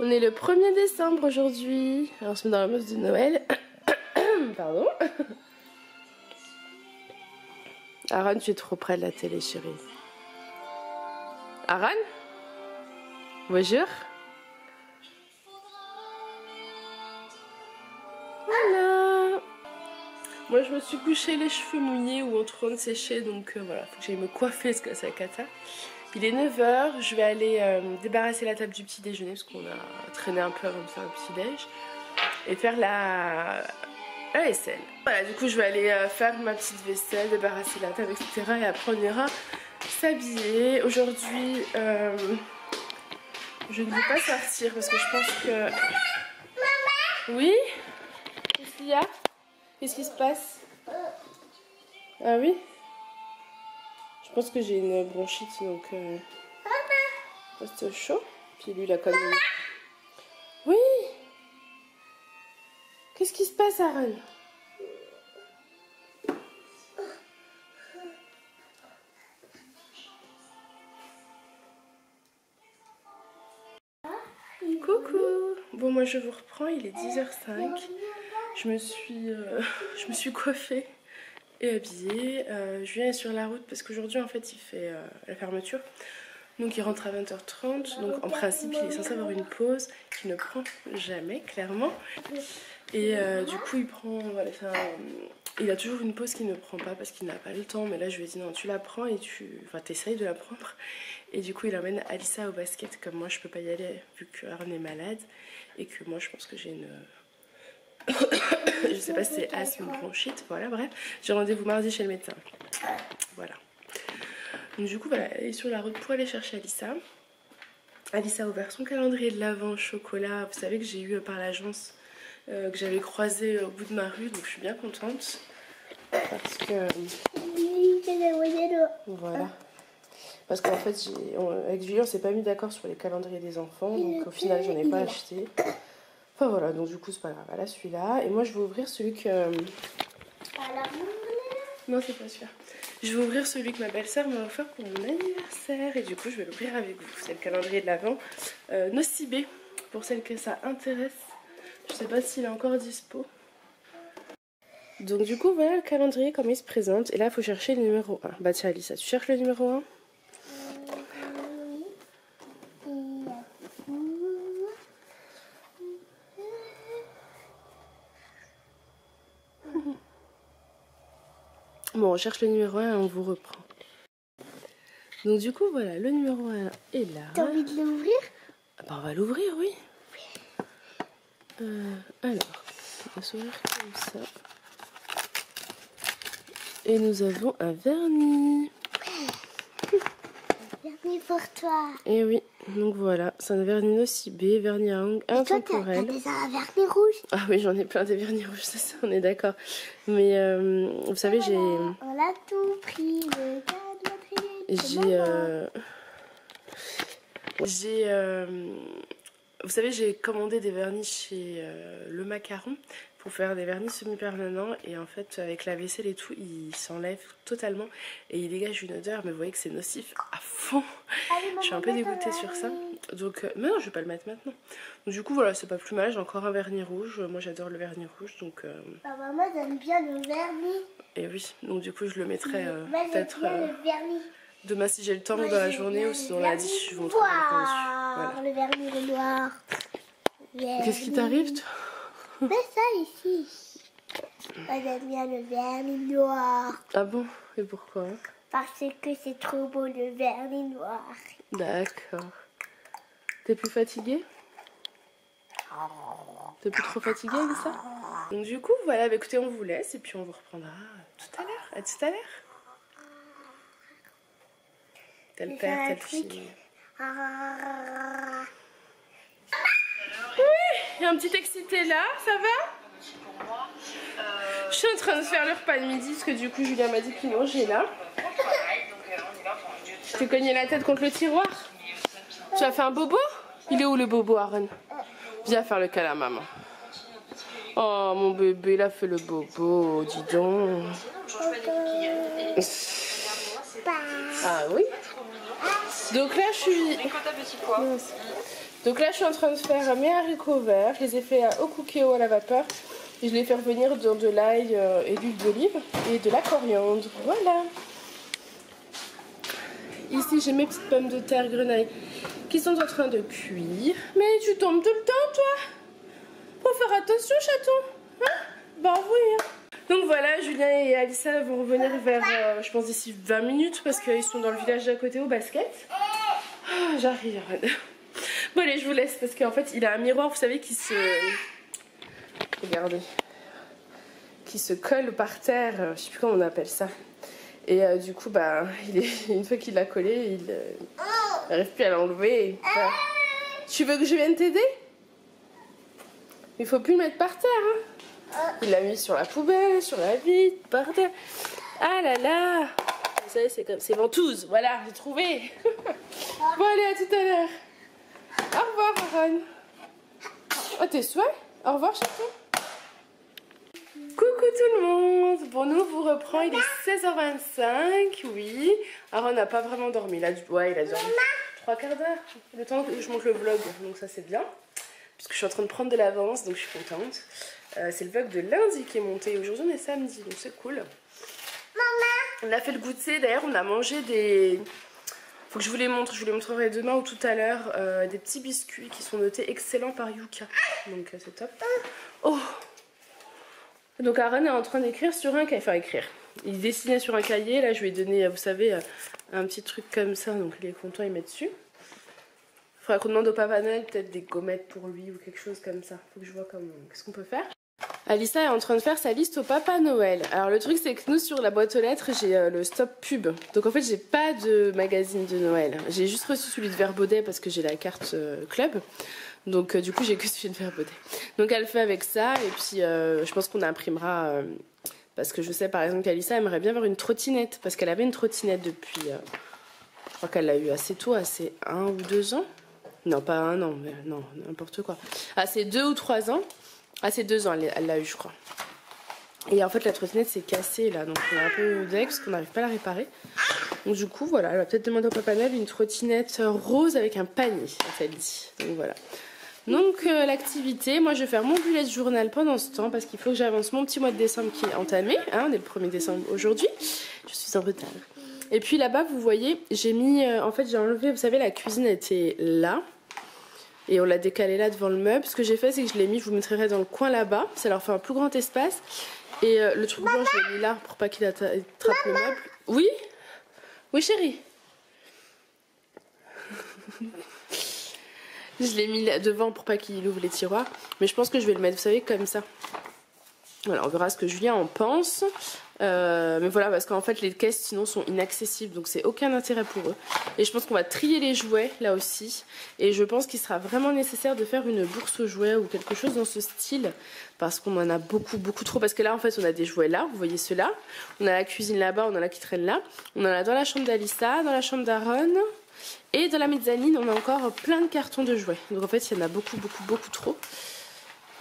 On est le 1er décembre aujourd'hui. Alors on se met dans la mousse de Noël. Pardon. Aaron, tu es trop près de la télé, chérie. Aaron? Bonjour. Voilà. Moi je me suis couché les cheveux mouillés ou en train de sécher, donc voilà, faut que j'aille me coiffer parce que c'est la cata. Il est 9 h, je vais aller débarrasser la table du petit déjeuner parce qu'on a traîné un peu avant de faire le petit déj. Et faire la vaisselle. Voilà, du coup je vais aller faire ma petite vaisselle, débarrasser la table, etc. Et après on ira s'habiller. Aujourd'hui je ne vais pas sortir parce que je pense que... Oui? Qu'est-ce qu'il y a? Qu'est-ce qui se passe? Ah oui? Je pense que j'ai une bronchite, donc c'est chaud. Puis lui, il a comme... Oui. Qu'est-ce qui se passe, Aaron? Coucou. Bon, moi je vous reprends, il est 10h05. Je me suis coiffée et habillée. Je viens sur la route parce qu'aujourd'hui en fait il fait la fermeture. Donc il rentre à 20h30. Donc en principe il est censé avoir une pause qu'il ne prend jamais, clairement. Et du coup il prend... Voilà, il a toujours une pause qu'il ne prend pas parce qu'il n'a pas le temps. Mais là je lui ai dit non, tu la prends et t'essayes de la prendre. Et du coup il emmène Alissa au basket, comme moi je peux pas y aller vu que Aaron est malade. Et que moi je pense que j'ai une... je sais pas si c'est asthme ou bronchite, voilà, bref. J'ai rendez-vous mardi chez le médecin. Voilà. Donc du coup voilà, elle est sur la route pour aller chercher Alissa. Alissa a ouvert son calendrier de l'Avent chocolat, vous savez, que j'ai eu par l'agence, que j'avais croisé au bout de ma rue, donc je suis bien contente. Parce que... Voilà. Parce qu'en fait, avec Julie, on s'est pas mis d'accord sur les calendriers des enfants, donc au final, j'en ai pas acheté. Enfin voilà, donc du coup, c'est pas grave. Voilà celui-là. Et moi, je vais ouvrir celui que... Non, c'est pas celui-là. Je vais ouvrir celui que ma belle-sœur m'a offert pour mon anniversaire. Et du coup, je vais l'ouvrir avec vous. C'est le calendrier de l'Avent. Nocibé, pour celles que ça intéresse. Je sais pas s'il est encore dispo. Donc du coup, voilà le calendrier, comme il se présente. Et là, il faut chercher le numéro 1. Bah tiens, Alissa, tu cherches le numéro 1? Bon, on cherche le numéro 1 et on vous reprend. Donc du coup, voilà, le numéro 1 est là. T'as envie de l'ouvrir? Ah bah, on va l'ouvrir, oui. Alors, on va s'ouvrir comme ça. Et nous avons un vernis. Vernis pour toi. Et oui, donc voilà, c'est un vernis Nocibé, vernis à ongles intemporel. T'as un vernis rouge? Ah oui, j'en ai plein des vernis rouges, ça on est d'accord. Mais vous savez, j'ai... On a tout pris, le vous savez, j'ai commandé des vernis chez Le Macaron pour faire des vernis semi-permanents. Et en fait, avec la vaisselle et tout, il s'enlève totalement et il dégage une odeur. Mais vous voyez que c'est nocif à fond. Allez, je suis un peu dégoûtée sur ça. Donc, mais non, je vais pas le mettre maintenant. Donc, du coup, voilà, c'est pas plus mal. J'ai encore un vernis rouge. Moi, j'adore le vernis rouge. Donc, maman j'aime bien le vernis. Et oui, donc du coup, je le mettrai peut-être le vernis. demain si j'ai le temps, ou dans la journée, ou sinon lundi, je vous montrerai Voilà. Le vernis noir. Qu'est-ce qui t'arrive, toi? Mets ça ici. Moi j'aime bien le vernis noir. Ah bon? Et pourquoi? Parce que c'est trop beau le vernis noir. D'accord. T'es plus fatiguée? T'es plus trop fatiguée avec ça? Donc du coup, voilà, bah, écoutez, on vous laisse et puis on vous reprendra tout à l'heure. À tout à l'heure. Tel père, telle fille. Oui, il y a un petit excité là, ça va? Je suis en train de faire le repas de midi parce que du coup Julien m'a dit qu'il mangeait là. Je t'ai cogné la tête contre le tiroir. Tu as fait un bobo? Il est où le bobo, Aaron? Viens faire le câlin à maman. Oh mon bébé, il a fait le bobo, dis donc. Ah oui. Donc là je suis... Donc là je suis en train de faire mes haricots verts. Je les ai fait au cookéo à la vapeur. Et je les fais revenir dans de l'ail et de l'huile d'olive et de la coriandre. Voilà. Ici j'ai mes petites pommes de terre grenaille qui sont en train de cuire. Mais tu tombes tout le temps toi? Faut faire attention chaton. Hein? Bah oui. Hein. Donc voilà, Julien et Alissa vont revenir vers, je pense d'ici 20 minutes parce qu'ils sont dans le village d'à côté au basket. Oh, j'arrive. Bon allez, je vous laisse parce qu'en fait il a un miroir, vous savez, qui se... Regardez. Qui se colle par terre, je sais plus comment on appelle ça. Et du coup, bah, une fois qu'il l'a collé, il n'arrive plus à l'enlever. Voilà. Tu veux que je vienne t'aider? Il faut plus le mettre par terre. Hein. Il l'a mis sur la poubelle, sur la vitre, par terre. Ah là là! Vous savez, c'est comme... c'est ventouse. Voilà, j'ai trouvé. Bon, allez, à tout à l'heure. Au revoir, Aaron. Oh, tes souhaits? Au revoir, chaton. Coucou tout le monde. Bon, nous, on vous reprend. Il est 16h25. Oui. Aaron n'a pas vraiment dormi. Ouais, il a dormi 3 quarts d'heure. Le temps que je monte le vlog. Donc ça, c'est bien. Puisque je suis en train de prendre de l'avance. Donc je suis contente. C'est le vlog de lundi qui est monté. Aujourd'hui, on est samedi. Donc c'est cool. On a fait le goûter. D'ailleurs, on a mangé des... Faut que je vous les montre. Je vous les montrerai demain ou tout à l'heure. Des petits biscuits qui sont notés excellents par Yuka. Donc c'est top. Oh! Donc Aaron est en train d'écrire sur un cahier, enfin écrire. Il dessinait sur un cahier, là je lui ai donné, vous savez, un petit truc comme ça, donc il est content, il met dessus. Il faudra qu'on demande au Papa Noël peut-être des gommettes pour lui ou quelque chose comme ça. Faut que je vois qu'est-ce qu'on peut faire. Alissa est en train de faire sa liste au Papa Noël. Alors le truc c'est que nous sur la boîte aux lettres j'ai le stop pub. Donc en fait j'ai pas de magazine de Noël. J'ai juste reçu celui de Vert Baudet parce que j'ai la carte club. Donc du coup j'ai que celui de Vert Baudet. Donc elle fait avec ça et puis je pense qu'on imprimera parce que je sais par exemple qu'Alissa aimerait bien avoir une trottinette parce qu'elle avait une trottinette depuis je crois qu'elle l'a eu assez tôt, assez 1 ou 2 ans. Non pas 1 an, mais non n'importe quoi. Assez 2 ou 3 ans. Assez 2 ans elle l'a eu je crois. Et en fait la trottinette s'est cassée là donc on a un peu deck parce qu'on n'arrive pas à la réparer. Donc du coup voilà elle va peut-être demander au Papa Noël une trottinette rose avec un panier elle dit. Donc voilà. Donc l'activité, moi je vais faire mon bullet journal pendant ce temps parce qu'il faut que j'avance mon petit mois de décembre qui est entamé, hein, on est le 1er décembre aujourd'hui, je suis en retard. Et puis là-bas vous voyez, j'ai mis, en fait j'ai enlevé, vous savez la cuisine était là et on l'a décalée là devant le meuble. Ce que j'ai fait c'est que je l'ai mis, je vous montrerai dans le coin là-bas, ça leur fait un plus grand espace. Et le truc blanc je l'ai mis là pour pas qu'il attrape le meuble. Oui? Oui chérie. Je l'ai mis devant pour pas qu'il ouvre les tiroirs. Mais je pense que je vais le mettre, vous savez, comme ça. Voilà, on verra ce que Julien en pense. Mais voilà, parce qu'en fait, les caisses, sinon, sont inaccessibles. Donc, c'est aucun intérêt pour eux. Et je pense qu'on va trier les jouets, là aussi. Et je pense qu'il sera vraiment nécessaire de faire une bourse aux jouets ou quelque chose dans ce style. Parce qu'on en a beaucoup, beaucoup trop. Parce que là, en fait, on a des jouets là. Vous voyez ceux-là. On a la cuisine là-bas, on en a qui traînent là. On en a dans la chambre d'Alissa, dans la chambre d'Aaron. Et dans la mezzanine, on a encore plein de cartons de jouets. Donc en fait, il y en a beaucoup, beaucoup, beaucoup trop.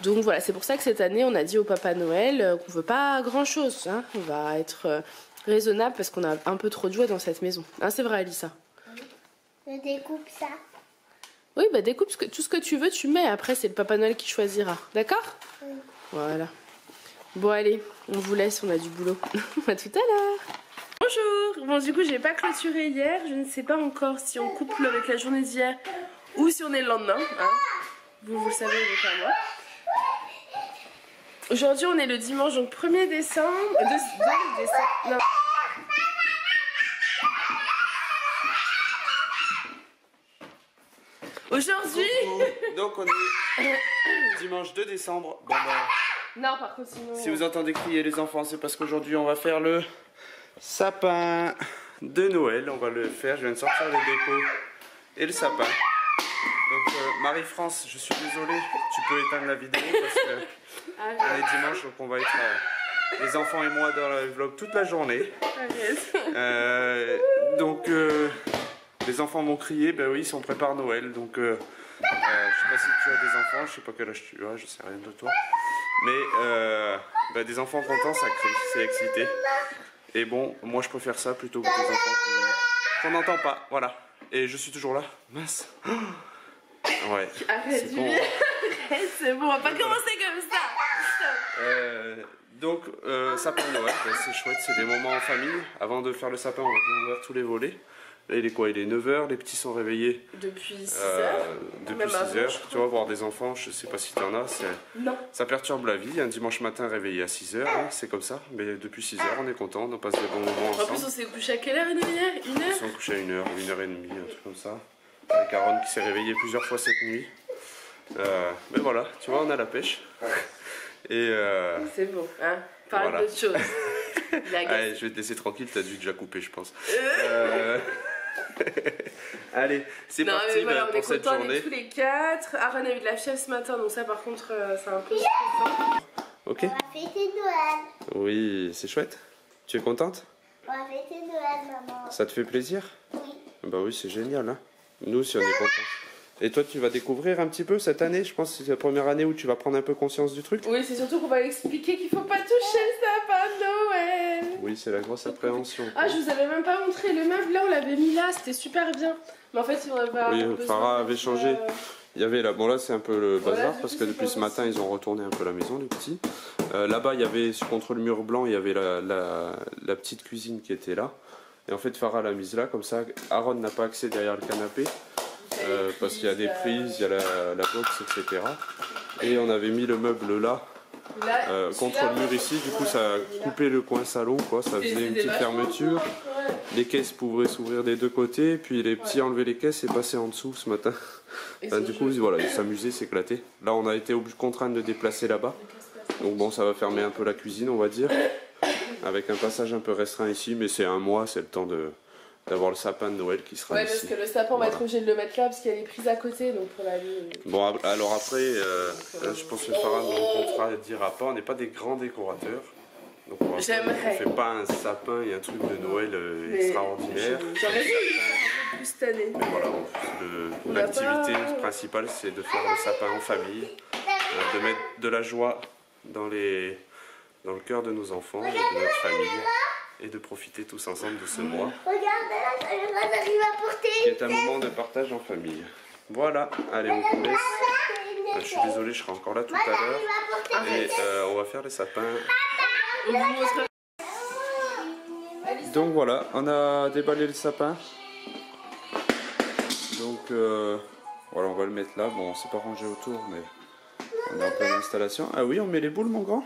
Donc voilà, c'est pour ça que cette année, on a dit au Papa Noël qu'on veut pas grand-chose. Hein. On va être raisonnable parce qu'on a un peu trop de jouets dans cette maison. Hein, c'est vrai, Alissa? Je découpe ça. Oui, bah découpe tout ce que tu veux, tu mets. Après, c'est le Papa Noël qui choisira. D'accord? Oui. Voilà. Bon, allez, on vous laisse, on a du boulot. À tout à l'heure. Bonjour. Bon, du coup, j'ai pas clôturé hier. Je ne sais pas encore si on couple avec la journée d'hier ou si on est le lendemain. Hein. Vous le savez, mais pas moi. Aujourd'hui, on est le dimanche, donc 1er décembre. 2 décembre. Non. Aujourd'hui. Donc, on est dimanche 2 décembre. Bon, bah, non, par contre, sinon. Si vous entendez crier les enfants, c'est parce qu'aujourd'hui, on va faire le sapin de Noël. On va le faire. Je viens de sortir les décos et le sapin. Donc, Marie-France, je suis désolée, tu peux éteindre la vidéo parce que on est dimanche, donc on va être les enfants et moi dans le vlog toute la journée. Donc, les enfants m'ont crié, ben oui, on prépare Noël. Donc, je sais pas si tu as des enfants, je sais pas quel âge tu as, je sais rien de toi. Mais ben, des enfants contents, ça crie, c'est excité. Et bon, moi je préfère ça plutôt que des enfants qu'on n'entend pas, voilà. Et je suis toujours là, mince. Ouais. Arrête, C'est bon. Julien. Arrête, c'est bon, on va pas commencer comme ça. Stop. Donc, sapin de Noël, ben, c'est chouette, c'est des moments en famille. Avant de faire le sapin, on va bien ouvrir tous les volets. Là, il est quoi? Il est 9 h, les petits sont réveillés. Depuis 6 heures. Depuis 6 heures. Tu vas voir des enfants, je sais pas si tu en as. Non. Ça perturbe la vie. Un dimanche matin réveillé à 6 h, hein, c'est comme ça. Mais depuis 6 heures, on est content, on passe des bons moments En ensemble. plus, on s'est couché à quelle heure? Une heure? Une On heure? s'est couché à 1 h, 1 h 30, un truc comme ça. Avec Aaron qui s'est réveillé plusieurs fois cette nuit. Mais voilà, tu vois, on a la pêche. Et C'est bon, hein. Parle voilà. d'autre chose. Allez, je vais te laisser tranquille, t'as dû déjà couper, je pense. Allez, c'est Non, parti mais voilà, on est pour cette contents, on journée. est tous les 4. Aaron a eu de la fièvre ce matin, donc ça par contre, c'est un peu stressant. Ok. On va fêter Noël. Oui, c'est chouette. Tu es contente? On va fêter Noël, maman. Ça te fait plaisir? Oui. Bah oui, c'est génial. Hein. Nous aussi, on est contents. Et toi, tu vas découvrir un petit peu cette année? Je pense que c'est la première année où tu vas prendre un peu conscience du truc. Oui, c'est surtout qu'on va expliquer qu'il faut pas toucher le sapin de Noël. Oui, c'est la grosse appréhension. Ah, je vous avais même pas montré le meuble, là on l'avait mis là, c'était super bien. Mais en fait, on va. Oui, Farah avait changé. Il y avait là, bon là c'est un peu le bazar Voilà, parce du que coup, depuis c'est ce pas matin ils ont retourné un peu la maison les petits. Là-bas il y avait contre le mur blanc il y avait la petite cuisine qui était là. Et en fait Farah l'a mise là comme ça. Aaron n'a pas accès derrière le canapé parce qu'il y a des prises, il y a la box etc. Et on avait mis le meuble là. Contre le mur ici, du coup ça a coupé le coin salon quoi, ça faisait une petite fermeture. Les caisses pouvaient s'ouvrir des deux côtés, puis les petits enlevaient les caisses et passaient en dessous ce matin. Du coup voilà, ils s'amusaient, s'éclataient. Là on a été contraints de déplacer là-bas, donc bon ça va fermer un peu la cuisine on va dire, avec un passage un peu restreint ici, mais c'est un mois, c'est le temps d'avoir le sapin de Noël qui sera Ouais, ici. parce que le sapin on va être obligé de le mettre là parce qu'il y a les prises à côté, donc pour la nuit. Bon alors après, je pense que Farah ne dira pas, on n'est pas des grands décorateurs. Donc on ne fait pas un sapin et un truc de Noël extraordinaire. J'aurais dû le faire un peu plus cette année. Mais voilà, l'activité principale c'est de faire le sapin en famille, de mettre de la joie dans le cœur de nos enfants et de notre famille, et de profiter tous ensemble de ce mois. Regarde, là, j'arrive à porter. Qui est un moment de partage en famille. Voilà, allez on vous laisse. Je suis désolé, je serai encore là tout à l'heure. Et on va faire les sapins. On vous montre. Donc voilà, on a déballé le sapin. Donc voilà, on va le mettre là. Bon, on s'est pas rangé autour, mais on est en pleine installation. Ah oui, on met les boules, mon grand.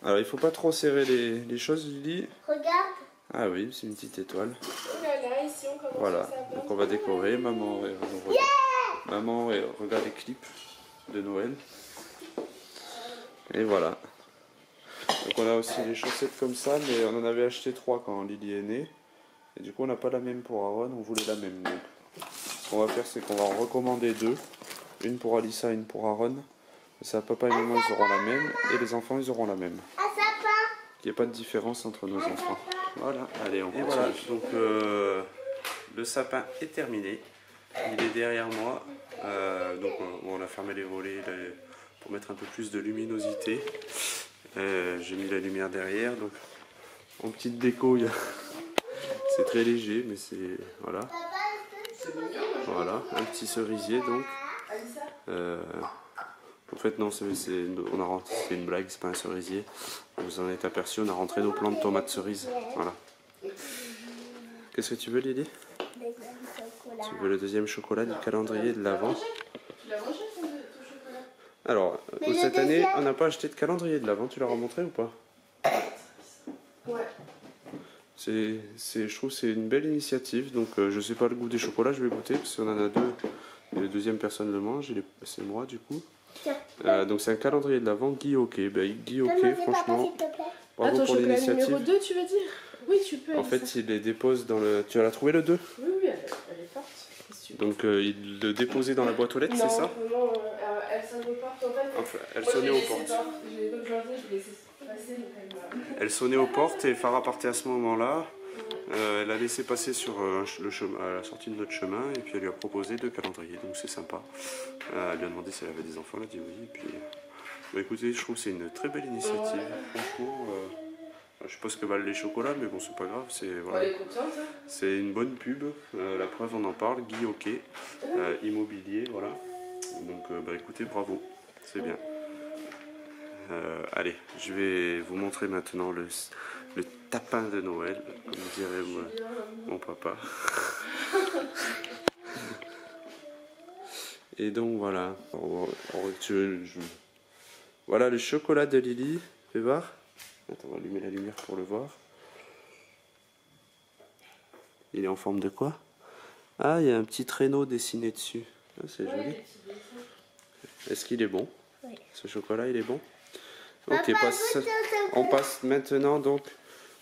Alors il faut pas trop serrer les choses, Lily. Regarde. Ah oui, c'est une petite étoile. Voilà, ici on commence. Voilà, donc on va décorer. Maman regarde les clips de Noël. Et voilà. Donc on a aussi les chaussettes comme ça, mais on en avait acheté 3 quand Lily est née. Et du coup on n'a pas la même pour Aaron, on voulait la même. Donc ce qu'on va faire c'est qu'on va en recommander 2. Une pour Alissa, une pour Aaron. Ça, papa et maman ils auront la même, et les enfants ils auront la même. Un sapin. Il n'y a pas de différence entre nos enfants. Voilà, allez on continue. Et voilà, donc le sapin est terminé. Il est derrière moi. Donc on a fermé les volets pour mettre un peu plus de luminosité. J'ai mis la lumière derrière, donc en petite déco, c'est très léger, mais c'est voilà. Voilà, un petit cerisier donc. En fait non, c'est une blague, c'est pas un cerisier. Vous en êtes aperçu, on a rentré nos plants de tomates cerises. Voilà. Qu'est-ce que tu veux, Lily? Tu veux le deuxième chocolat du calendrier de l'Avent? Tu l'as mangé ton chocolat? Alors, cette année, on n'a pas acheté de calendrier de l'Avent, tu l'as remontré ou pas? Ouais. Je trouve que c'est une belle initiative, donc je sais pas le goût des chocolats, je vais goûter, parce qu'on en a 2, et la deuxième personne le mange, c'est moi du coup. Donc c'est un calendrier de l'Avent Guy Hockey. Guy Hockey, franchement, bravo pour l'initiative. Numéro 2 tu veux dire? Oui, tu peux. En fait, il les dépose dans le... Tu as trouvé le 2? Oui, elle est forte. Donc il le déposait dans la boîte aux lettres, c'est ça? Non, elle sonne aux portes en fait. Enfin, elle sonnait aux portes. Elle sonnait aux portes et Farah partait à ce moment-là. Elle a laissé passer sur le chemin, à la sortie de notre chemin, et puis elle lui a proposé 2 calendriers, donc c'est sympa. Elle lui a demandé si elle avait des enfants, elle a dit oui. Et puis, bah, écoutez, je trouve que c'est une très belle initiative. Franchement, Je sais pas ce que valent les chocolats, mais bon, c'est pas grave. C'est Elle est contente, hein. c'est une bonne pub. La preuve, on en parle. Guy Hockey, immobilier, voilà. Donc, bah écoutez, bravo, c'est bien. Allez, je vais vous montrer maintenant le tapin de Noël, comme dirait mon papa. Et donc voilà. Voilà le chocolat de Lily. Fais voir. Attends, on va allumer la lumière pour le voir. Il est en forme de quoi? Ah, il y a un petit traîneau dessiné dessus. Ah, c'est joli. Est-ce qu'il est bon? Oui. Ce chocolat, il est bon? Papa, Ok, on passe maintenant donc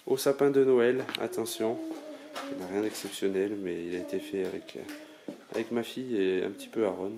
au sapin de Noël. Attention, il n'y a rien d'exceptionnel, mais il a été fait avec ma fille et un petit peu Aaron.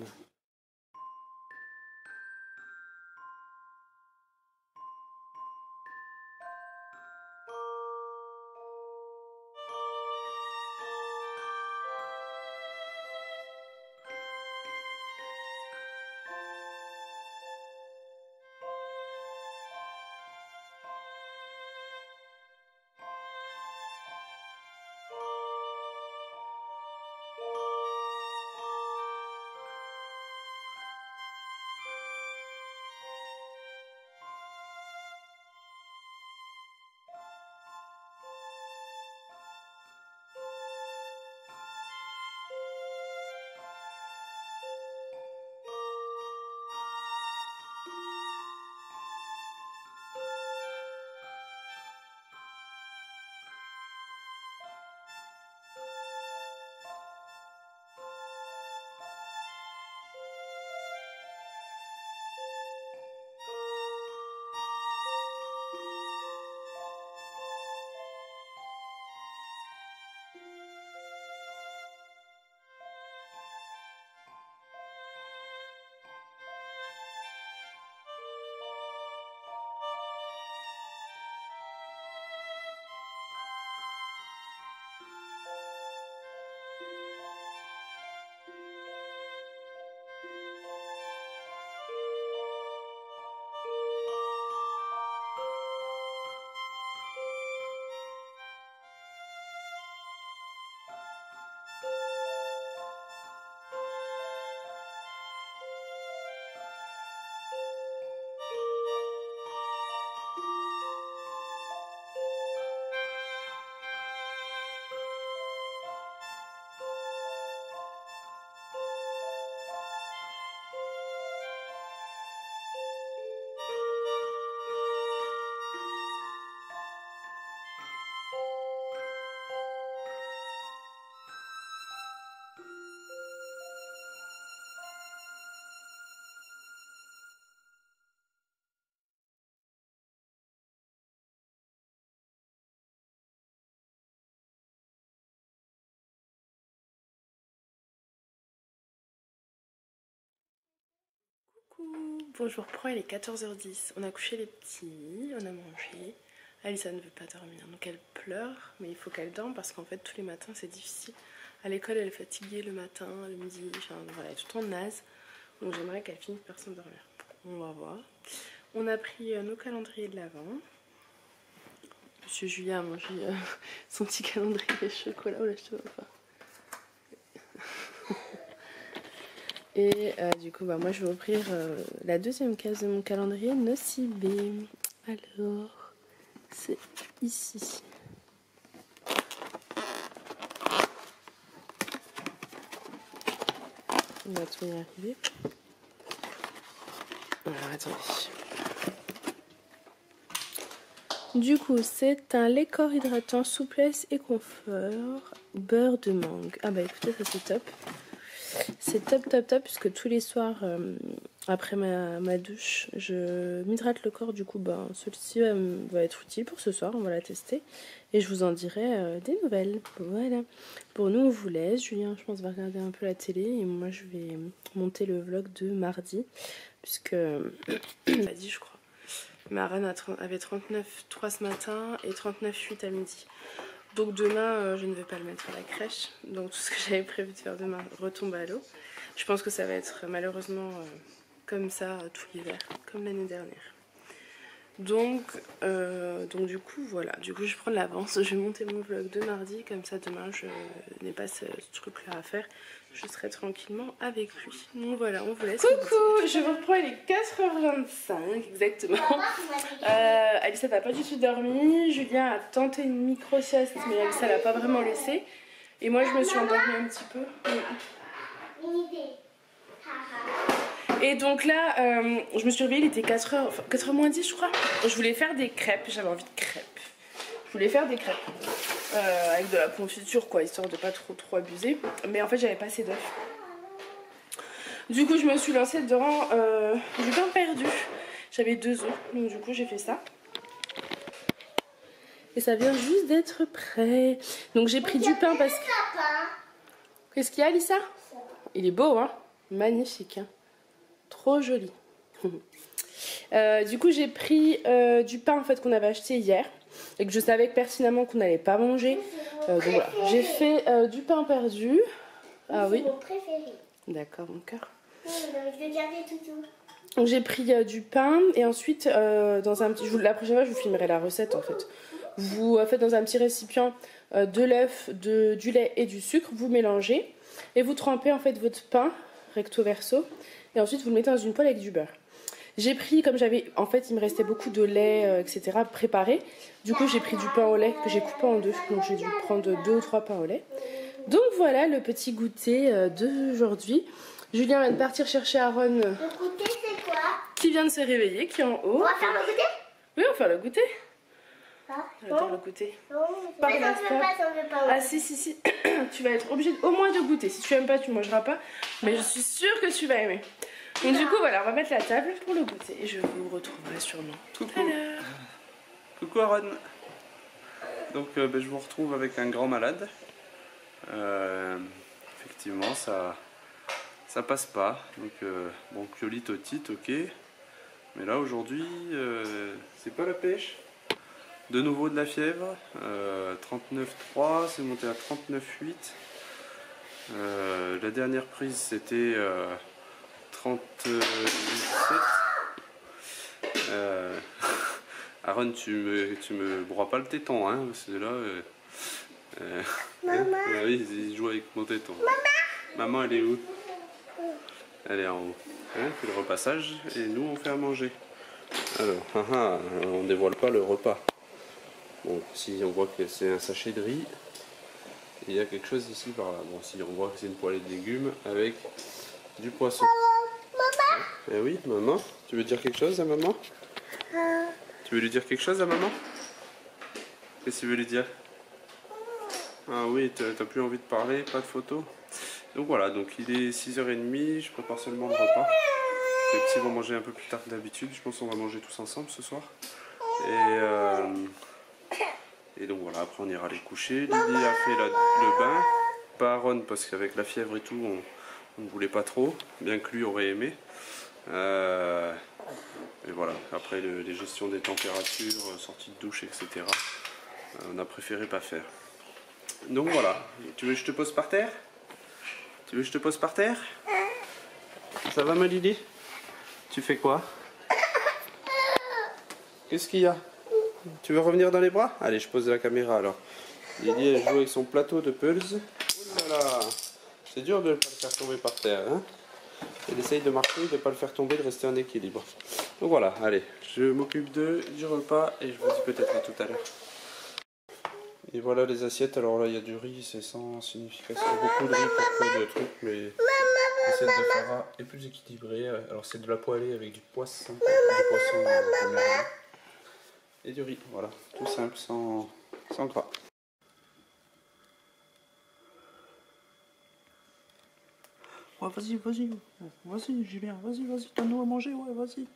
Bon, je vous reprends, il est 14h10. On a couché les petits, on a mangé. Alissa ne veut pas dormir, donc elle pleure, mais il faut qu'elle dorme parce qu'en fait, tous les matins, c'est difficile. À l'école, elle est fatiguée le matin, le midi, enfin voilà, elle est tout le temps naze. Donc j'aimerais qu'elle finisse par s'endormir. On va voir. On a pris nos calendriers de l'Avent. Monsieur Julien a mangé son petit calendrier chocolat. Oh là, je te vois pas. Et du coup, bah, moi je vais ouvrir la deuxième case de mon calendrier Nocibé. Alors, c'est ici. On va tout y arriver. Alors, attendez. Du coup, c'est un lait corps hydratant, souplesse et confort, beurre de mangue. Ah bah écoutez, ça c'est top. C'est top top top puisque tous les soirs après ma douche je m'hydrate le corps. Du coup celui-ci va être utile pour ce soir, on va la tester et je vous en dirai des nouvelles. Voilà, pour nous on vous laisse. Julien je pense va regarder un peu la télé et moi je vais monter le vlog de mardi puisque mardi je crois ma reine avait 39,3 ce matin et 39,8 à midi. Donc demain, je ne vais pas le mettre à la crèche. Donc tout ce que j'avais prévu de faire demain retombe à l'eau. Je pense que ça va être malheureusement comme ça tout l'hiver, comme l'année dernière. Donc du coup voilà, du coup je prends de l'avance, je vais monter mon vlog de mardi, comme ça demain je n'ai pas ce truc là à faire, je serai tranquillement avec lui. Donc voilà, on vous laisse. Coucou, je vous reprends, il est 4h25 exactement. Alissa n'a pas du tout dormi, Julien a tenté une micro-sieste mais Alissa l'a pas vraiment laissé. Et moi je me suis endormie un petit peu. Et donc là, je me suis réveillée, il était 4h, enfin 4h moins 10 je crois. Je voulais faire des crêpes, j'avais envie de crêpes. Je voulais faire des crêpes avec de la confiture quoi, histoire de pas trop abuser. Mais en fait j'avais pas assez d'œufs. Du coup je me suis lancée dans du pain perdu. J'avais 2 œufs, donc du coup j'ai fait ça. Et ça vient juste d'être prêt. Donc j'ai pris du pain parce que... Qu'est-ce qu'il y a Alissa? Il est beau hein, magnifique hein. Trop joli. Du coup j'ai pris du pain en fait qu'on avait acheté hier et que je savais pertinemment qu'on n'allait pas manger. Donc voilà, j'ai fait du pain perdu. Ah oui. C'est mon préféré. D'accord mon cœur. Je vais garder tout. Donc j'ai pris du pain et ensuite dans un petit... La prochaine fois je vous filmerai la recette en fait. Vous faites dans un petit récipient de l'œuf, du lait et du sucre, vous mélangez et vous trempez en fait votre pain recto verso. Et ensuite vous le mettez dans une poêle avec du beurre. J'ai pris, comme j'avais, en fait il me restait beaucoup de lait, etc. préparé. Du coup j'ai pris du pain au lait que j'ai coupé en deux. Donc j'ai dû prendre 2 ou 3 pains au lait. Donc voilà le petit goûter d'aujourd'hui. Julien vient de partir chercher Aaron. Le goûter c'est quoi? Qui vient de se réveiller, qui est en haut. On va faire le goûter? Oui on va faire le goûter. Ah, J'adore le goûter. Non, Par mais ça l'instant. ne veut pas. Ah si. Tu vas être obligé au moins de goûter. Si tu aimes pas, tu mangeras pas. Mais je suis sûre que tu vas aimer. Donc du coup voilà, on va mettre la table pour le goûter. Et je vous retrouverai sûrement tout à l'heure. Coucou Aaron. Donc je vous retrouve avec un grand malade. Effectivement ça passe pas. Donc bon, piolite otite, ok. Mais là aujourd'hui c'est pas la pêche. De nouveau de la fièvre, 39,3, c'est monté à 39,8. La dernière prise c'était 38,7. Aaron, tu me broies pas le téton, hein, parce que là... Maman. Oui, il joue avec mon téton. Maman, elle est où? Elle est en haut. Hein, fait le repassage et nous on fait à manger. Alors, on dévoile pas le repas. Bon, si on voit que c'est un sachet de riz, il y a quelque chose ici par là. Bon, si on voit que c'est une poêlée de légumes avec du poisson. Maman. Eh oui, maman, tu veux dire quelque chose à maman? Tu veux lui dire quelque chose à maman? Qu'est-ce que tu veux lui dire? Ah oui, t'as plus envie de parler, pas de photos. Donc voilà, donc il est 6h30, je prépare seulement le repas. Les petits vont manger un peu plus tard que d'habitude, je pense qu'on va manger tous ensemble ce soir. Et donc voilà, après on ira les coucher. Lily a fait le bain, pas Aaron parce qu'avec la fièvre et tout, on ne voulait pas trop, bien que lui aurait aimé. Et voilà, après les gestions des températures, sortie de douche, etc. On a préféré pas faire. Donc voilà, tu veux que je te pose par terre? Tu veux que je te pose par terre? Ça va ma Lily? Tu fais quoi? Qu'est-ce qu'il y a? Tu veux revenir dans les bras? Allez, je pose la caméra alors. Lily elle joue avec son plateau de pulse. Oh là là, c'est dur de ne pas le faire tomber par terre, hein? Elle essaye de marcher, de ne pas le faire tomber, de rester en équilibre. Donc voilà, allez, je m'occupe du repas et je vous dis peut-être à tout à l'heure. Et voilà les assiettes, alors là il y a du riz, c'est sans signification, beaucoup de riz pour peu de trucs, mais l'assiette de Farah est plus équilibrée. Alors c'est de la poêlée avec du poisson, de merlan et du riz, voilà, tout simple, sans gras. Ouais, vas-y, Julien, vas-y, donne-nous à manger, ouais, vas-y.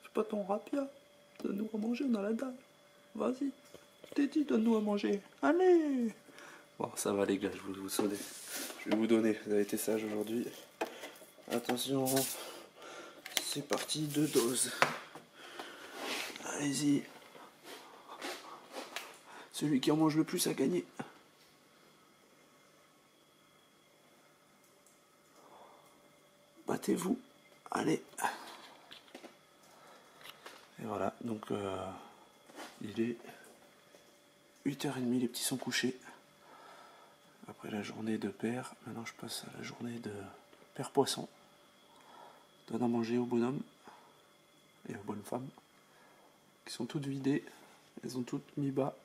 Fais pas ton rapia, donne-nous à manger, on a la dalle. Vas-y, je t'ai dit, donne-nous à manger, allez. Bon, ça va les gars, je vais vous sonner. Je vais vous donner, vous avez été sages aujourd'hui. Attention, c'est parti, 2 doses. Allez-y. Celui qui en mange le plus a gagné. Battez-vous. Allez. Et voilà, donc il est 8h30, les petits sont couchés. Après la journée de père, maintenant je passe à la journée de père poisson. Je donne à manger aux bonhommes et aux bonnes femmes qui sont toutes vidées. Elles ont toutes mis bas.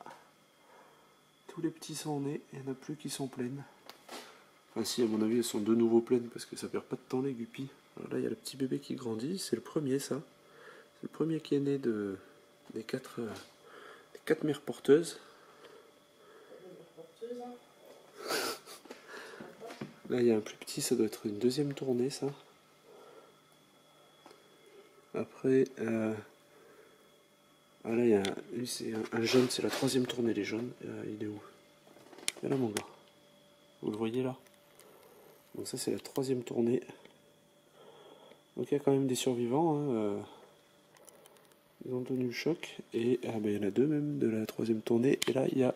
Tous les petits sont nés, il n'y en a plus qui sont pleines. Enfin si, à mon avis, elles sont de nouveau pleines parce que ça perd pas de temps les guppies. Alors là, il y a le petit bébé qui grandit, c'est le premier ça. C'est le premier qui est né des quatre mères porteuses. Là, il y a un plus petit, ça doit être une deuxième tournée, ça. Après, là, il y a lui, c'est un jaune, c'est la troisième tournée, les jaunes. Il est où? Il est là, mon gars. Vous le voyez là? Donc ça, c'est la troisième tournée. Donc il y a quand même des survivants. Hein. Ils ont tenu le choc. Et il y en a deux même de la troisième tournée. Et là, il y a...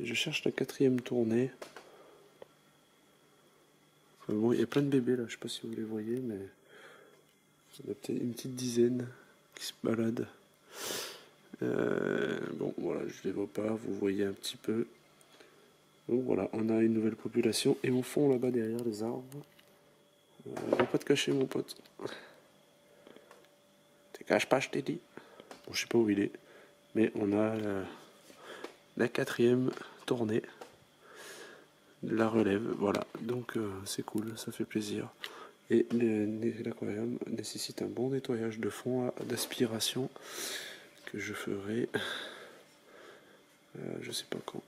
je cherche la quatrième tournée. Enfin, bon, il y a plein de bébés là, je sais pas si vous les voyez, mais il y en a peut-être une petite dizaine qui se baladent. Bon, voilà, je les vois pas, vous voyez un petit peu. Donc voilà, on a une nouvelle population. Et au fond, là-bas, derrière les arbres, va pas te cacher, mon pote. Te cache pas, je t'ai dit. Bon, je sais pas où il est, mais on a la quatrième tournée. La relève, voilà, donc c'est cool, ça fait plaisir. Et l'aquarium nécessite un bon nettoyage de fond d'aspiration que je ferai, je sais pas quand.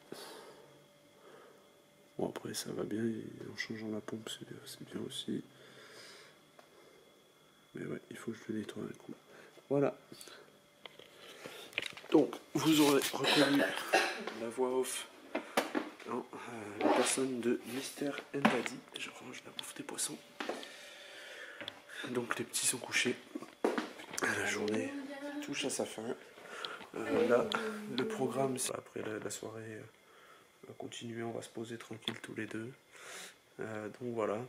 Bon, après ça va bien, en changeant la pompe c'est bien aussi. Mais ouais, il faut que je le nettoie un coup. Voilà. Donc, vous aurez reconnu la voix off. Non, la personne de Mister Ndadi. Je range la bouffe des poissons. Donc les petits sont couchés. La journée touche à sa fin. Là, le programme, c'est après la soirée va continuer. On va se poser tranquille tous les deux. Donc voilà.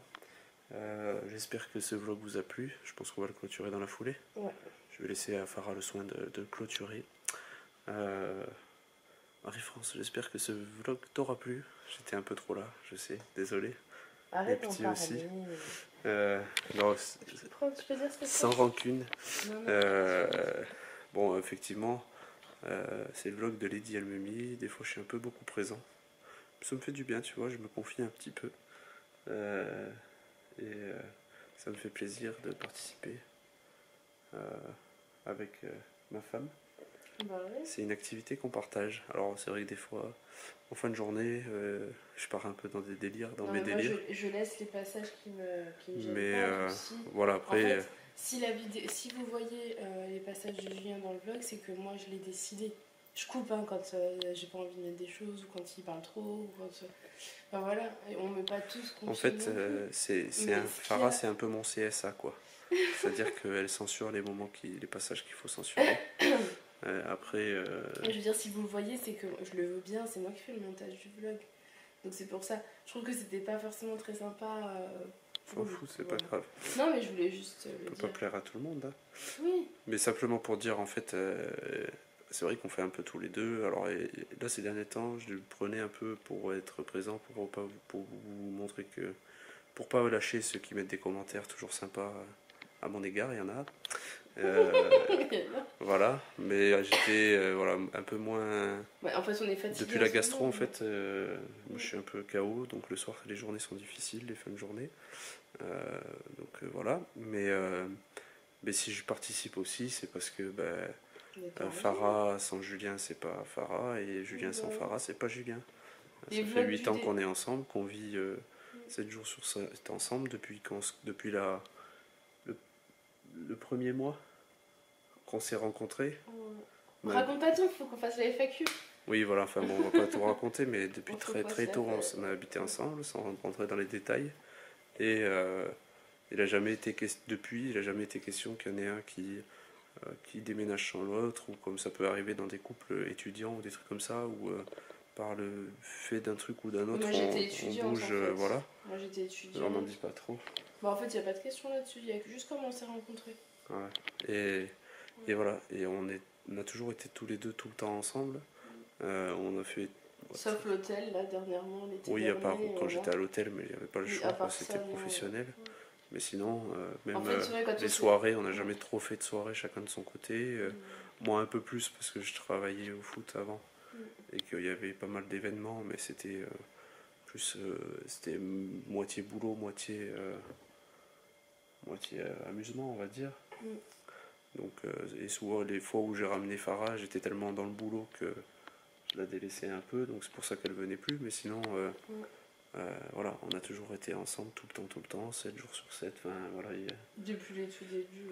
J'espère que ce vlog vous a plu. Je pense qu'on va le clôturer dans la foulée. Ouais. Je vais laisser à Farah le soin de clôturer. Marie-France, j'espère que ce vlog t'aura plu. J'étais un peu trop là, je sais, désolé. Arrête Les petits d'en aussi. parler. Non, Tu peux dire ce que sans rancune. Non. Bon, effectivement, c'est le vlog de Lady Elmemi. Des fois, je suis un peu beaucoup présent. Ça me fait du bien, tu vois, je me confie un petit peu. Ça me fait plaisir de participer avec ma femme. Bah ouais. C'est une activité qu'on partage. Alors c'est vrai que des fois, en fin de journée, je pars un peu dans des délires, dans mes délires. Moi, je laisse les passages qui me gênent Mais pas, aussi. voilà, après... En fait, si vous voyez les passages de Julien dans le vlog, c'est que moi je l'ai décidé. Je coupe hein, quand j'ai pas envie de mettre des choses, ou quand il parle trop, ou quand... Enfin voilà, et on met pas tous contre en fait, Farah, a... c'est un peu mon CSA, quoi. C'est-à-dire qu'elle censure les passages qu'il faut censurer. Après... Je veux dire, si vous le voyez, c'est que je le veux bien, c'est moi qui fais le montage du vlog. Donc c'est pour ça. Je trouve que c'était pas forcément très sympa. S'en fout, c'est pas grave. Non, mais je voulais juste On le peut dire. pas plaire à tout le monde. Hein. Oui. Mais simplement pour dire, en fait, c'est vrai qu'on fait un peu tous les deux. Alors là, ces derniers temps, je le prenais un peu pour être présent, pour vous montrer que... Pour pas lâcher ceux qui mettent des commentaires toujours sympas à mon égard, il y en a. Voilà, mais j'étais voilà, un peu moins... Ouais, en fait, on est fatigué. Depuis la gastro, en fait, moi je suis un peu KO, donc le soir, les journées sont difficiles, les fins de journée. Voilà, mais si je participe aussi, c'est parce que Farah sans Julien, c'est pas Farah, et Julien sans Farah, c'est pas Julien. Ça fait 8 ans qu'on est ensemble, qu'on vit 7 jours sur 7 ensemble depuis le premier mois qu'on s'est rencontrés. Raconte pas tout, il faut qu'on fasse la FAQ. Oui, voilà, enfin bon, on va pas tout raconter, mais depuis très tôt, on a habité ensemble, sans rentrer dans les détails. Et il a jamais été question qu'il y en ait un qui déménage sans l'autre, ou comme ça peut arriver dans des couples étudiants ou des trucs comme ça, où par le fait d'un truc ou d'un autre, Moi j'étais on étudiante bouge, en fait. voilà. Moi j'étais étudiante. On n'en dit pas trop. Bah en fait il n'y a pas de question là-dessus, il y a que juste comment on s'est rencontrés. Ouais. Et voilà, et on a toujours été tous les deux tout le temps ensemble. On a fait... Sauf l'hôtel là dernièrement, l'été Oui, dernier. à part quand j'étais à l'hôtel, mais il n'y avait pas le choix, c'était professionnel. Mais sinon, même en fait, vrai, les soirées, on n'a jamais trop fait de soirées chacun de son côté. Moi un peu plus parce que je travaillais au foot avant et qu'il y avait pas mal d'événements, mais c'était plus c'était moitié boulot, moitié amusement, on va dire. Donc, et souvent les fois où j'ai ramené Farah, j'étais tellement dans le boulot que je la délaissais un peu, donc c'est pour ça qu'elle venait plus. Mais sinon, voilà, on a toujours été ensemble tout le temps, 7 jours sur 7. Enfin, voilà, depuis les tout débuts.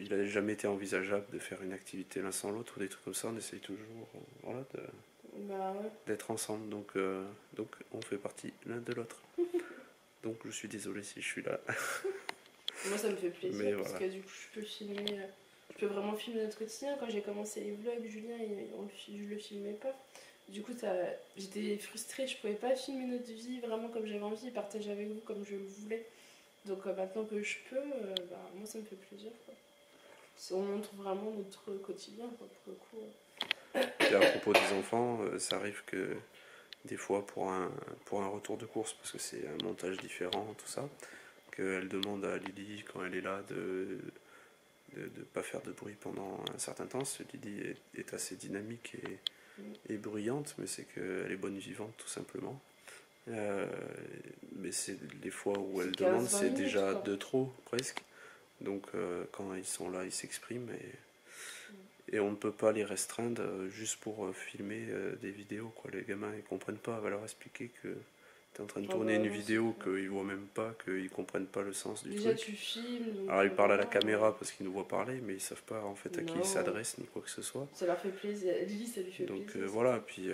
Il n'a jamais été envisageable de faire une activité l'un sans l'autre ou des trucs comme ça. On essaye toujours voilà, d'être ensemble. Donc on fait partie l'un de l'autre. Donc je suis désolé si je suis là. Moi ça me fait plaisir parce voilà. que du coup je peux vraiment filmer notre quotidien. Quand j'ai commencé les vlogs, Julien je le filmais pas. Du coup j'étais frustrée, je pouvais pas filmer notre vie vraiment comme j'avais envie et partager avec vous comme je le voulais. Donc maintenant que je peux, moi ça me fait plaisir quoi. On montre vraiment notre quotidien quoi, pour le coup. Et à propos des enfants, ça arrive que des fois pour un retour de course, parce que c'est un montage différent, tout ça, qu'elle demande à Lily quand elle est là de pas faire de bruit pendant un certain temps. Lily est assez dynamique et bruyante, mais c'est qu'elle est bonne vivante tout simplement. Mais c'est les fois où elle demande, c'est déjà de trop presque. Donc quand ils sont là, ils s'expriment et on ne peut pas les restreindre juste pour filmer des vidéos quoi. Les gamins ils comprennent pas, on va leur expliquer que tu es en train de tourner une vidéo qu'ils voient même pas, qu'ils comprennent pas le sens du déjà, truc. Tu filmes, alors ils parlent à la caméra parce qu'ils nous voient parler, mais ils savent pas en fait à qui ils s'adressent ni quoi que ce soit. Ça leur fait plaisir, Lily ça lui fait donc, plaisir. Donc voilà, puis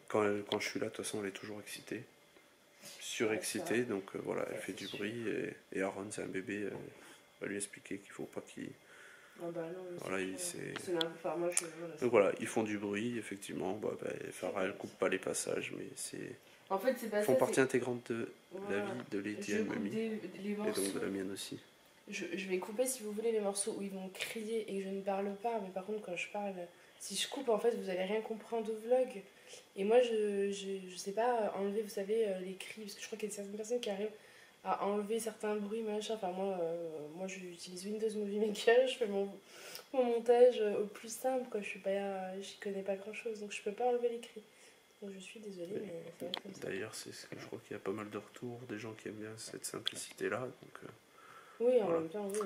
quand je suis là, de toute façon elle est toujours excitée, surexcitée, donc voilà, elle fait du bruit et Aaron c'est un bébé, va lui expliquer qu'il faut pas qu'il... Ah bah non, voilà, voilà, donc voilà, ils font du bruit, effectivement. Farah, elle coupe pas les passages, mais c'est. En fait, c'est pas font partie intégrante de la vie de Lady et Mamie. Et donc de la mienne aussi. Je vais couper, si vous voulez, les morceaux où ils vont crier et que je ne parle pas, mais par contre, quand je parle, si je coupe, en fait, vous allez rien comprendre au vlog. Et moi, je sais pas enlever, vous savez, les cris, parce que je crois qu'il y a certaines personnes qui arrivent à enlever certains bruits, machin. Enfin, moi j'utilise Windows Movie Maker, je fais mon montage au plus simple, quoi. J'y connais pas grand chose, donc je peux pas enlever les cris. Donc je suis désolée, mais ça va être comme ça. D'ailleurs, c'est ce que je crois qu'il y a pas mal de retours, des gens qui aiment bien cette simplicité-là. Donc, oui, en même temps, oui.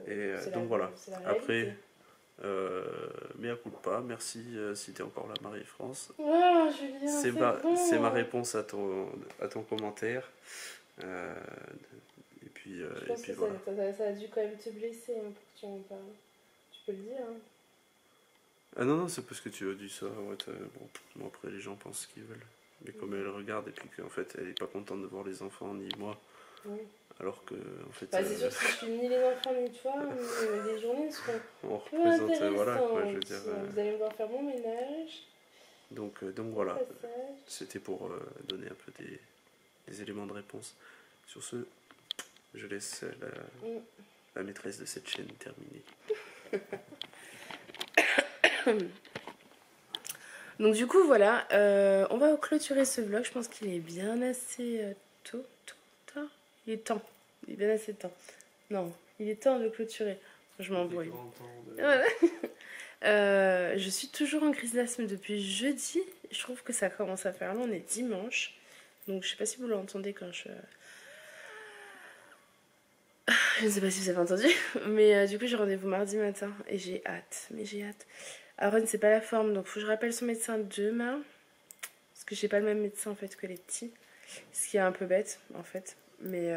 Et donc voilà. Après, mea culpa, merci si t'es encore là, Marie-France. Oh, Julien, c'est ma réponse à ton commentaire. Et puis, je pense que voilà. Ça a dû quand même te blesser pour que tu en parles. Tu peux le dire. Hein. Ah non, c'est parce que tu as dit ça. Ouais, bon, après, les gens pensent ce qu'ils veulent. Mais comme elle regarde et puis qu'en fait, elle est pas contente de voir les enfants ni moi. Oui. Alors que, en fait. C'est sûr que si je filme ni les enfants ni toi, les journées seront on représente, voilà quoi, je veux dire. Vous allez me voir faire mon ménage. Donc voilà. C'était pour donner un peu des éléments de réponse. Sur ce, je laisse la maîtresse de cette chaîne terminer. Donc du coup voilà, on va clôturer ce vlog. Je pense qu'il est bien assez tôt. Il est temps. Il est bien assez temps. Non, il est temps de clôturer. Je m'embrouille. Voilà. Je suis toujours en crise d'asthme depuis jeudi. Je trouve que ça commence à faire long. On est dimanche. Donc je sais pas si vous l'entendez quand je ne sais pas si vous avez entendu. Mais du coup j'ai rendez-vous mardi matin. Et j'ai hâte. Aaron c'est pas la forme. Donc faut que je rappelle son médecin demain. Parce que j'ai pas le même médecin en fait que les petits. Ce qui est un peu bête en fait. Mais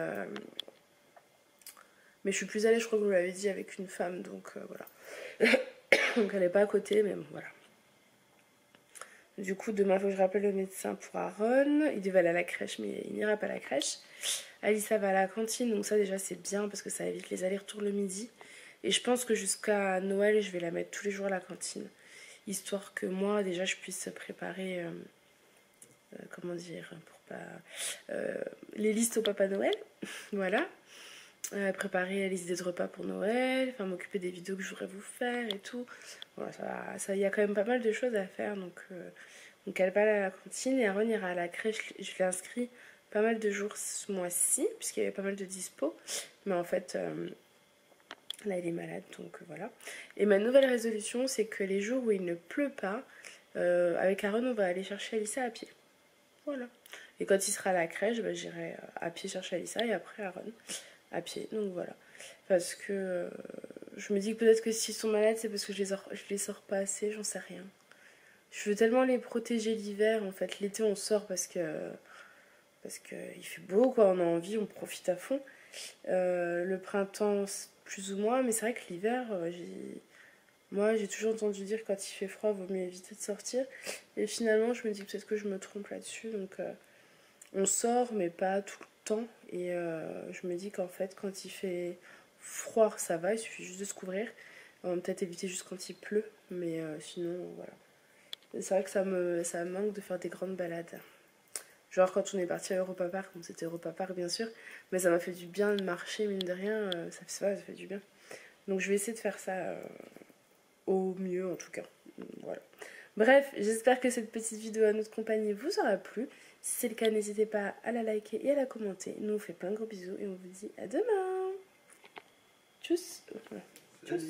je suis plus à l'aise, je crois que vous l'avez dit, avec une femme. Donc voilà. Donc elle n'est pas à côté, mais bon, voilà. Du coup, demain, il faut que je rappelle le médecin pour Aaron. Il devait aller à la crèche, mais il n'ira pas à la crèche. Alissa va à la cantine, donc ça déjà c'est bien parce que ça évite les allers-retours le midi. Et je pense que jusqu'à Noël, je vais la mettre tous les jours à la cantine. histoire que moi déjà je puisse préparer, comment dire, pour pas les listes au Papa Noël, voilà. Préparer la liste des repas pour Noël, enfin m'occuper des vidéos que je voudrais vous faire et tout. Voilà, ça, y a quand même pas mal de choses à faire, donc elle va aller à la cantine et Aaron ira à la crèche. Je l'ai inscrit pas mal de jours ce mois-ci, puisqu'il y avait pas mal de dispo, mais en fait, là il est malade, donc voilà. Et ma nouvelle résolution, c'est que les jours où il ne pleut pas, avec Aaron, on va aller chercher Alissa à pied. Voilà. Et quand il sera à la crèche, bah, j'irai à pied chercher Alissa et après Aaron à pied, donc voilà. Parce que je me dis que peut-être que s'ils sont malades, c'est parce que je les sors pas assez, j'en sais rien. Je veux tellement les protéger l'hiver, en fait. L'été, on sort parce que il fait beau, quoi, on a envie, on profite à fond. Le printemps, plus ou moins, mais c'est vrai que l'hiver, moi, j'ai toujours entendu dire que quand il fait froid, il vaut mieux éviter de sortir. Et finalement, je me dis peut-être que je me trompe là-dessus, donc on sort, mais pas tout le temps. Et je me dis qu'en fait, quand il fait froid, ça va, il suffit juste de se couvrir. On va peut-être éviter juste quand il pleut, mais sinon, voilà. C'est vrai que ça me manque de faire des grandes balades. Genre quand on est parti à Europa Park, bon, c'était Europa Park bien sûr, mais ça m'a fait du bien de marcher, mine de rien, ça fait du bien. Donc je vais essayer de faire ça au mieux en tout cas. Voilà. Bref, j'espère que cette petite vidéo à notre compagnie vous aura plu. Si c'est le cas, n'hésitez pas à la liker et à la commenter. Nous on fait plein de gros bisous et on vous dit à demain. Tchuss. Tchuss.